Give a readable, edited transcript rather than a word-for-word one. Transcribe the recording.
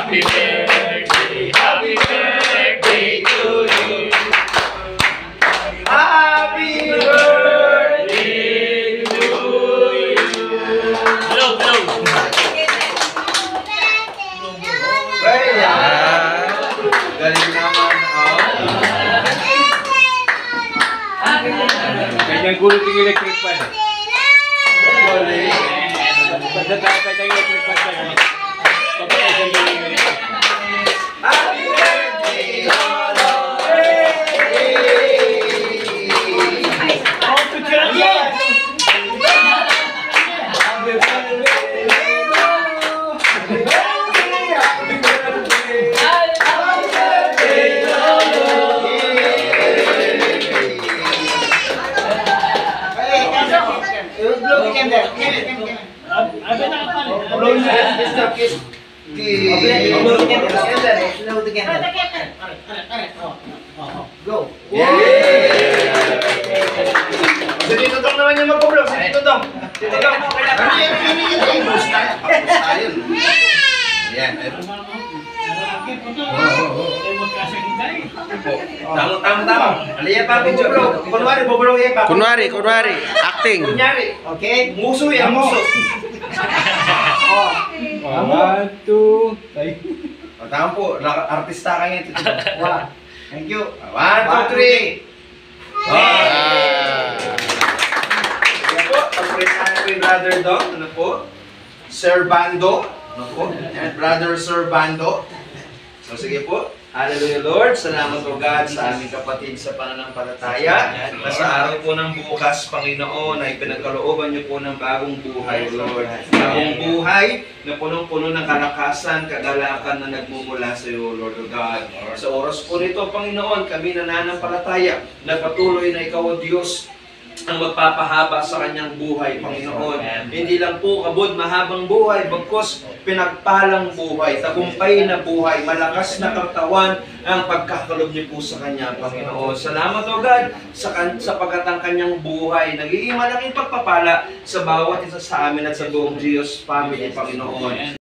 Happy birthday to you. Happy birthday to you. Blow, blow. Galing naman. Ganyan gulot yung electric fan. Basta tayo yung electric fan siya. Papatay siya yung electric fan. Happy birthday! Go! Si Tito Dong naman yung mag-vlog. Si Tito Dong. Tito Dong. Ano yan? Post tayo. Post tayo. Yan. Tama. Aliyah pa, mag-vlog. Kunwari, mag-vlog yan pa. Kunwari, acting. Kunyari. Okay? Muso yan, muso. 1, 2, 3. Tama po. Artista ka ngayon, Tito Dong. Thank you. 1, 2, 3. Sige po, pag-presentahan ko yung Brother Dong. Ano po? Sir Bando. Ano po? Yan, Brother Sir Bando. So sige po. Hallelujah Lord. Salamat po God sa aming kapatid sa pananampalataya. Na sa araw po ng bukas, Panginoon, ay pinagkalooban niyo po ng bagong buhay, Lord. Bagong buhay na punong-puno ng kalakasan, kagalakan na nagmumula sa iyo, Lord of God. Sa oras po nito, Panginoon, kami nananampalataya na patuloy na ikaw, O Diyos, ang magpapahaba sa kanyang buhay, Panginoon. Hindi lang po kabod mahabang buhay, bagkus pinagpalang buhay, tagumpay na buhay, malakas na katawan ang pagkakalob niyo po sa kanya, Panginoon. Salamat, O God, sapagkat ang kanyang buhay nagiging malaking pagpapala sa bawat isa sa amin at sa buong Diyos family, Panginoon.